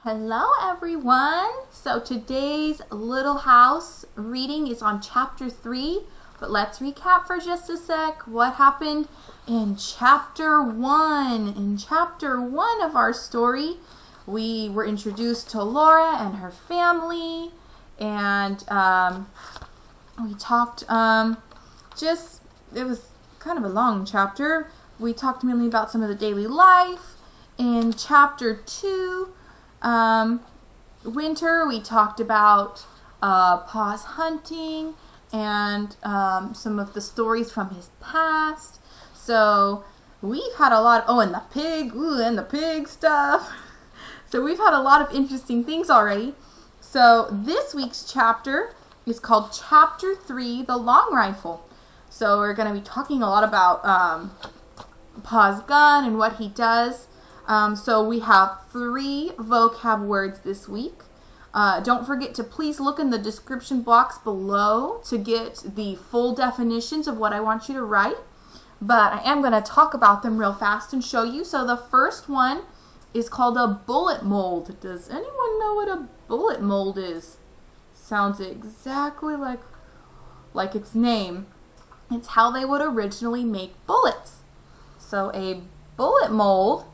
Hello everyone! So today's little house reading is on chapter 3, but let's recap for just a sec what happened in chapter 1. In chapter 1 of our story, we were introduced to Laura and her family, and we talked, it was kind of a long chapter. We talked mainly about some of the daily life. In chapter 2, winter, we talked about Pa's hunting and some of the stories from his past. So we've had a lot, and the pig stuff. So we've had a lot of interesting things already. So this week's chapter is called Chapter 3, The Long Rifle. So we're going to be talking a lot about Pa's gun and what he does. So we have 3 vocab words this week. Don't forget to please look in the description box below to get the full definitions of what I want you to write. But I am going to talk about them real fast and show you. So the first one is called a bullet mold. Does anyone know what a bullet mold is? Sounds exactly like its name. It's how they would originally make bullets. So a bullet mold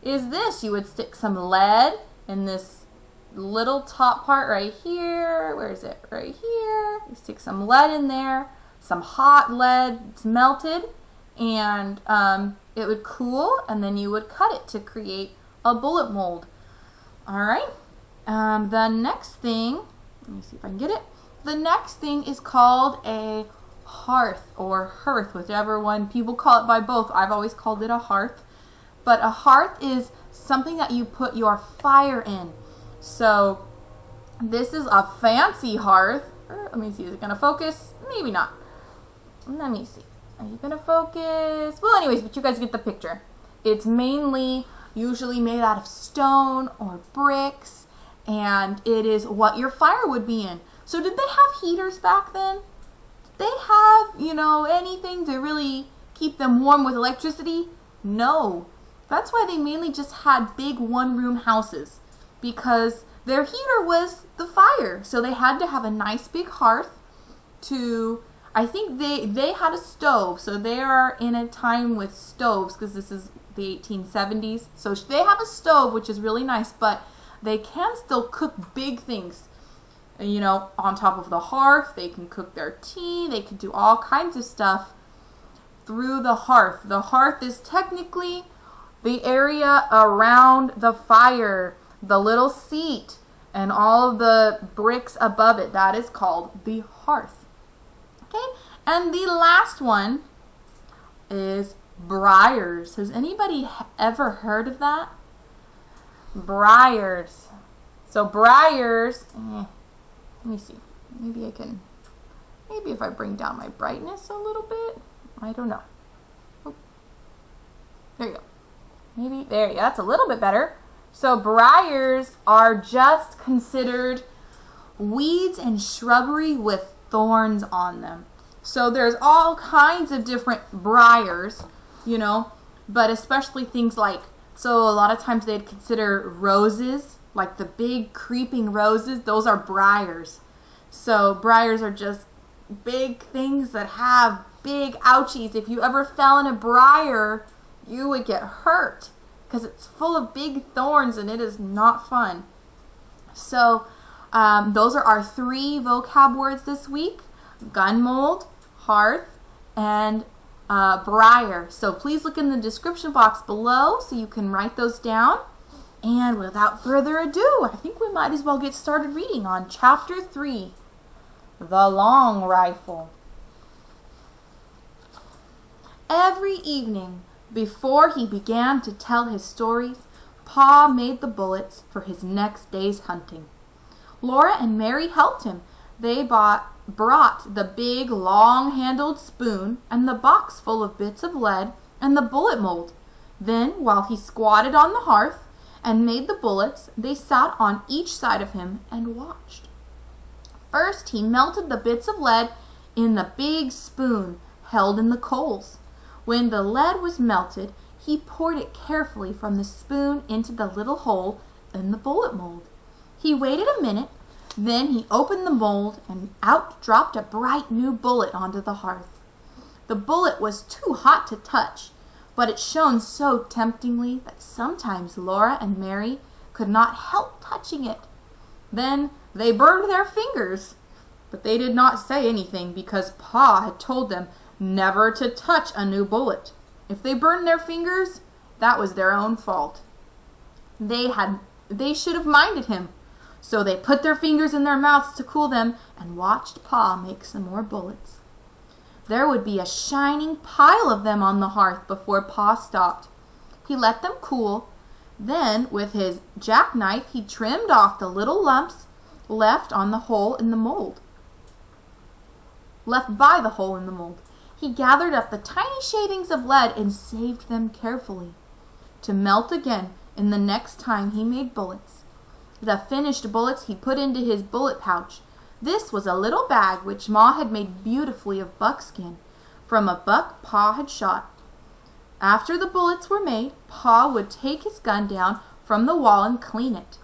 is this. You would stick some lead in this little top part right here. Where is it? Right here. You stick some lead in there, some hot lead. It's melted, and it would cool, and then you would cut it to create a bullet mold. All right. The next thing, let me see if I can get it. The next thing is called a hearth or hearth, whichever one people call it by both. I've always called it a hearth. But a hearth is something that you put your fire in. So this is a fancy hearth. Let me see, is it going to focus? Maybe not. Let me see. Are you going to focus? Well, anyways, but you guys get the picture. It's usually made out of stone or bricks, and it is what your fire would be in. So did they have heaters back then? Did they have, anything to really keep them warm with electricity? No. That's why they mainly just had big one-room houses, because their heater was the fire. So they had to have a nice big hearth I think they had a stove. So they are in a time with stoves, because this is the 1870s. So they have a stove, which is really nice, but they can still cook big things. On top of the hearth, they can cook their tea. They can do all kinds of stuff through the hearth. The hearth is technically the area around the fire, the little seat, and all of the bricks above it. That is called the hearth. Okay, and the last one is briars. Has anybody ever heard of that? Briars. So briars, let me see. Maybe if I bring down my brightness a little bit. I don't know. Oh, there you go. That's a little bit better. So briars are just considered weeds and shrubbery with thorns on them. So there's all kinds of different briars, but especially things so a lot of times they'd consider roses, like the big creeping roses, those are briars. So briars are just big things that have big ouchies. If you ever fell in a briar, you would get hurt because it's full of big thorns and it is not fun. So those are our 3 vocab words this week: gun mold, hearth, and briar. So please look in the description box below so you can write those down. And without further ado, I think we might as well get started reading on Chapter 3, The Long Rifle. Every evening, before he began to tell his stories, Pa made the bullets for his next day's hunting. Laura and Mary helped him. They brought the big, long-handled spoon and the box full of bits of lead and the bullet mold. Then, while he squatted on the hearth and made the bullets, they sat on each side of him and watched. First, he melted the bits of lead in the big spoon held in the coals. When the lead was melted, he poured it carefully from the spoon into the little hole in the bullet mold. He waited a minute, then he opened the mold and out dropped a bright new bullet onto the hearth. The bullet was too hot to touch, but it shone so temptingly that sometimes Laura and Mary could not help touching it. Then they burned their fingers, but they did not say anything because Pa had told them never to touch a new bullet. If they burned their fingers, that was their own fault. They should have minded him. So they put their fingers in their mouths to cool them and watched Pa make some more bullets. There would be a shining pile of them on the hearth before Pa stopped. He let them cool. Then, with his jackknife, he trimmed off the little lumps left by the hole in the mold. He gathered up the tiny shavings of lead and saved them carefully, to melt again in the next time he made bullets. The finished bullets he put into his bullet pouch. This was a little bag which Ma had made beautifully of buckskin, from a buck Pa had shot. After the bullets were made, Pa would take his gun down from the wall and clean it.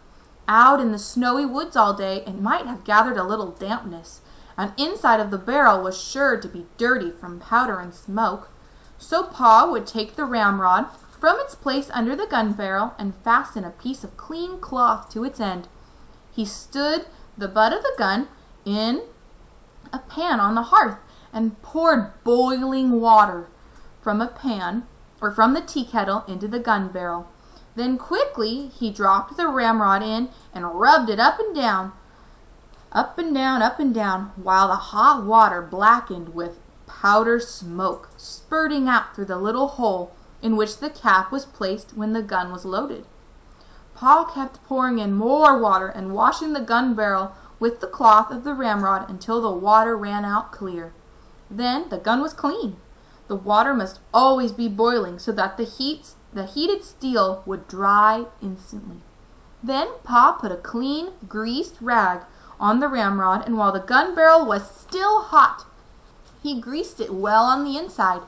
Out in the snowy woods all day, it might have gathered a little dampness, and inside of the barrel was sure to be dirty from powder and smoke. So Pa would take the ramrod from its place under the gun barrel and fasten a piece of clean cloth to its end. He stood the butt of the gun in a pan on the hearth and poured boiling water from the tea kettle into the gun barrel. Then quickly he dropped the ramrod in and rubbed it up and down, while the hot water blackened with powder smoke, spurting out through the little hole in which the cap was placed when the gun was loaded. Pa kept pouring in more water and washing the gun barrel with the cloth of the ramrod until the water ran out clear. Then the gun was clean. The water must always be boiling so that the heated steel would dry instantly. Then Pa put a clean, greased rag on the ramrod, and while the gun barrel was still hot, he greased it well on the inside.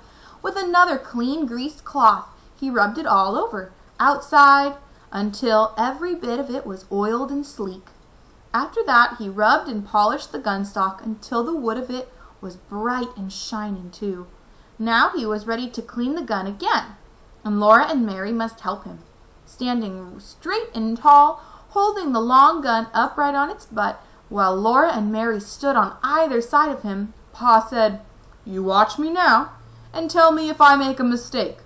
With another clean, greased cloth, he rubbed it all over, outside, until every bit of it was oiled and sleek. After that, he rubbed and polished the gun stock until the wood of it was bright and shining too. Now he was ready to clean the gun again, and Laura and Mary must help him. Standing straight and tall, holding the long gun upright on its butt, while Laura and Mary stood on either side of him, Pa said, "You watch me now, and tell me if I make a mistake."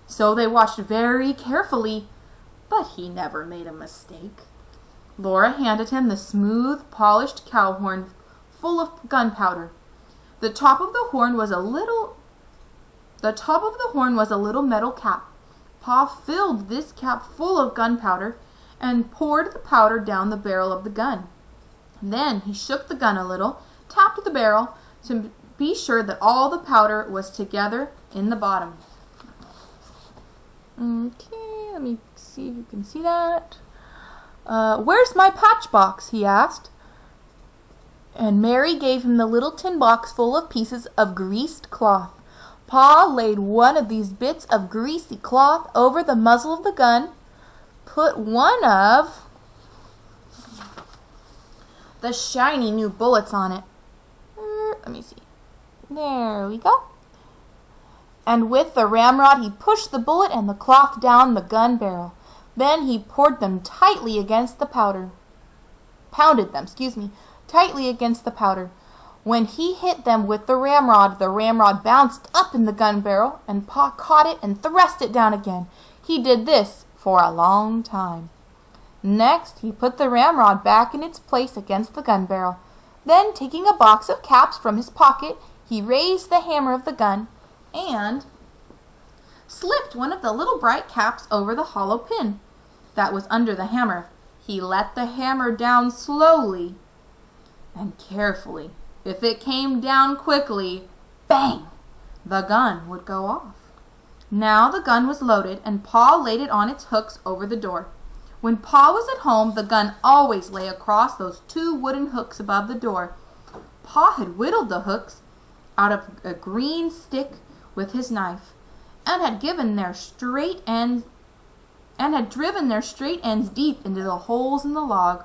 So they watched very carefully, but he never made a mistake. Laura handed him the smooth, polished cow horn full of gunpowder. The top of the horn was a little metal cap. Pa filled this cap full of gunpowder and poured the powder down the barrel of the gun. Then he shook the gun a little, tapped the barrel to be sure that all the powder was together in the bottom. Okay, let me see if you can see that. "Where's my patch box?" he asked. And Mary gave him the little tin box full of pieces of greased cloth. Pa laid one of these bits of greasy cloth over the muzzle of the gun, put one of the shiny new bullets on it. Let me see. There we go. And with the ramrod, he pushed the bullet and the cloth down the gun barrel. Then he poured them tightly against the powder. Pounded them, tightly against the powder. When he hit them with the ramrod bounced up in the gun barrel, and Pa caught it and thrust it down again. He did this for a long time. Next, he put the ramrod back in its place against the gun barrel. Then, taking a box of caps from his pocket, he raised the hammer of the gun and slipped one of the little bright caps over the hollow pin that was under the hammer. He let the hammer down slowly and carefully. If it came down quickly, bang, the gun would go off. Now the gun was loaded, and Pa laid it on its hooks over the door. When Pa was at home, the gun always lay across those two wooden hooks above the door. Pa had whittled the hooks out of a green stick with his knife, and had given their straight ends and had driven their straight ends deep into the holes in the log.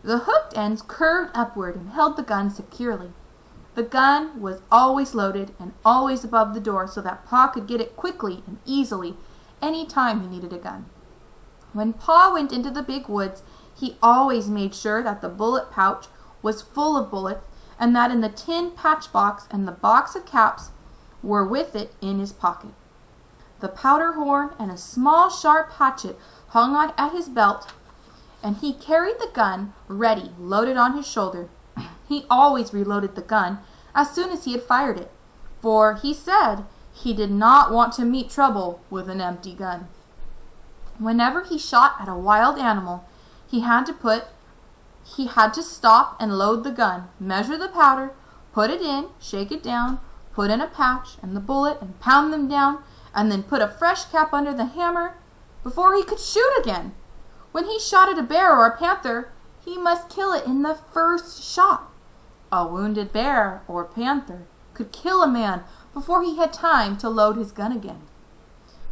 The hooked ends curved upward and held the gun securely. The gun was always loaded and always above the door so that Pa could get it quickly and easily any time he needed a gun. When Pa went into the big woods, he always made sure that the bullet pouch was full of bullets and that in the tin patch box and the box of caps were with it in his pocket. The powder horn and a small sharp hatchet hung on at his belt, and he carried the gun ready, loaded on his shoulder. He always reloaded the gun as soon as he had fired it, for he said he did not want to meet trouble with an empty gun. Whenever he shot at a wild animal, he had to stop and load the gun, measure the powder, put it in, shake it down, put in a patch and the bullet and pound them down, and then put a fresh cap under the hammer before he could shoot again. When he shot at a bear or a panther, he must kill it in the first shot. A wounded bear or panther could kill a man before he had time to load his gun again.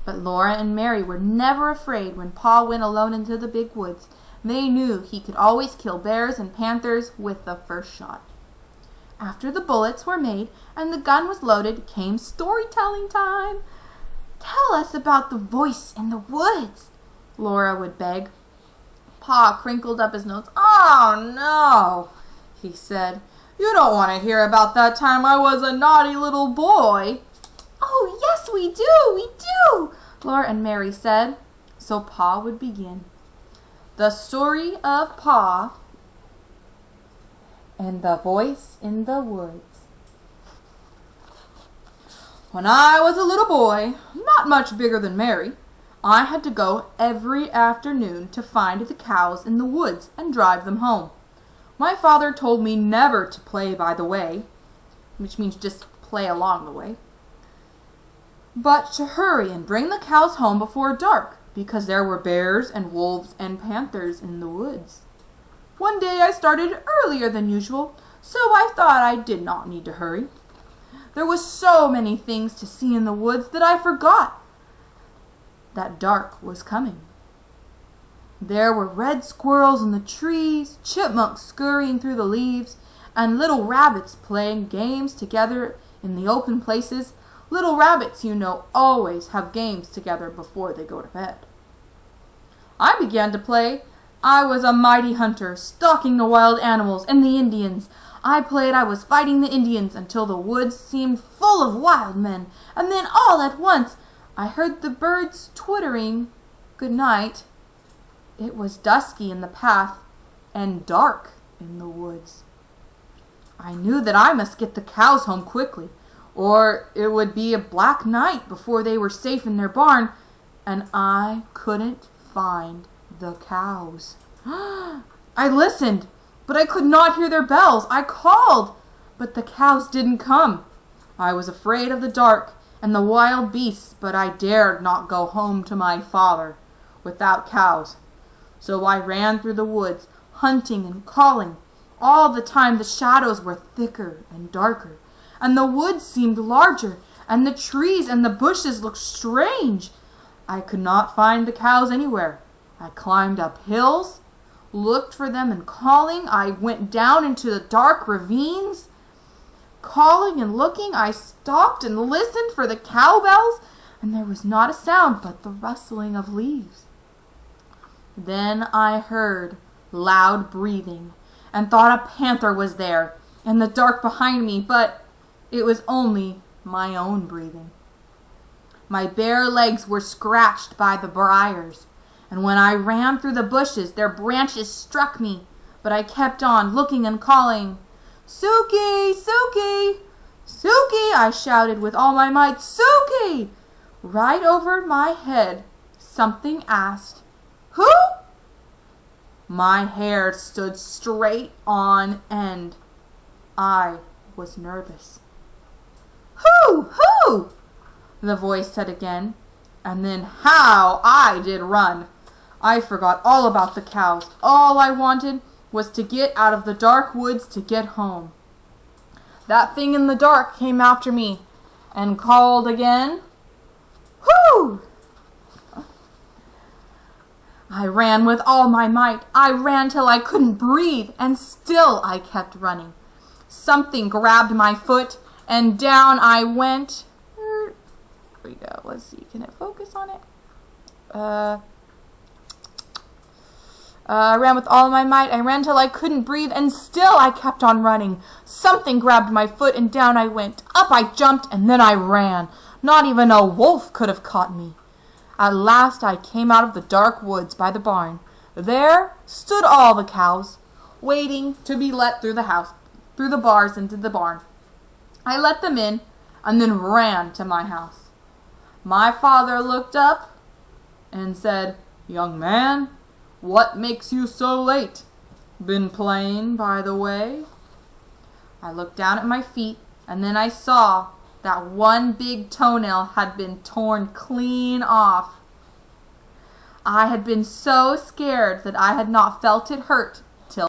But Laura and Mary were never afraid when Pa went alone into the big woods. They knew he could always kill bears and panthers with the first shot. After the bullets were made and the gun was loaded, came storytelling time. "Tell us about the voice in the woods," Laura would beg. Pa crinkled up his nose. "Oh, no," he said. "You don't want to hear about that time I was a naughty little boy." "Oh, yes, we do, Laura and Mary said. So Pa would begin. The story of Pa and the voice in the woods. When I was a little boy, not much bigger than Mary, I had to go every afternoon to find the cows in the woods and drive them home. My father told me never to play by the way, which means just play along the way, but to hurry and bring the cows home before dark, because there were bears and wolves and panthers in the woods. One day I started earlier than usual, so I thought I did not need to hurry. There was so many things to see in the woods that I forgot that dark was coming. There were red squirrels in the trees, chipmunks scurrying through the leaves, and little rabbits playing games together in the open places. Little rabbits, you know, always have games together before they go to bed. I began to play. I was a mighty hunter, stalking the wild animals and the Indians. I played I was fighting the Indians until the woods seemed full of wild men, and then all at once I heard the birds twittering good night. It was dusky in the path and dark in the woods. I knew that I must get the cows home quickly, or it would be a black night before they were safe in their barn, and I couldn't find the cows. I listened, but I could not hear their bells. I called, but the cows didn't come. I was afraid of the dark and the wild beasts, but I dared not go home to my father without cows. So I ran through the woods, hunting and calling. All the time the shadows were thicker and darker, and the woods seemed larger, and the trees and the bushes looked strange. I could not find the cows anywhere. I climbed up hills, looked for them, and calling, I went down into the dark ravines. Calling and looking, I stopped and listened for the cowbells, and there was not a sound but the rustling of leaves. Then I heard loud breathing, and thought a panther was there in the dark behind me, but it was only my own breathing. My bare legs were scratched by the briars, and when I ran through the bushes, their branches struck me, but I kept on looking and calling. "Suki! Suki! Suki!" I shouted with all my might. "Suki!" Right over my head, something asked, "Who?" My hair stood straight on end. I was nervous. "Who? Who?" the voice said again, and then how I did run. I forgot all about the cows. All I wanted was to get out of the dark woods to get home. That thing in the dark came after me and called again. "Whoo!" I ran with all my might. I ran till I couldn't breathe, and still I kept running. Something grabbed my foot, and down I went. Here we go. Let's see. Can it focus on it? I ran with all my might. I ran till I couldn't breathe, and still I kept on running. Something grabbed my foot, and down I went. Up I jumped, and then I ran. Not even a wolf could have caught me. At last I came out of the dark woods by the barn. There stood all the cows, waiting to be let through the bars into the barn. I let them in, and then ran to my house. My father looked up and said, "Young man, what makes you so late? Been playing by the way?" I looked down at my feet, and then I saw that one big toenail had been torn clean off. I had been so scared that I had not felt it hurt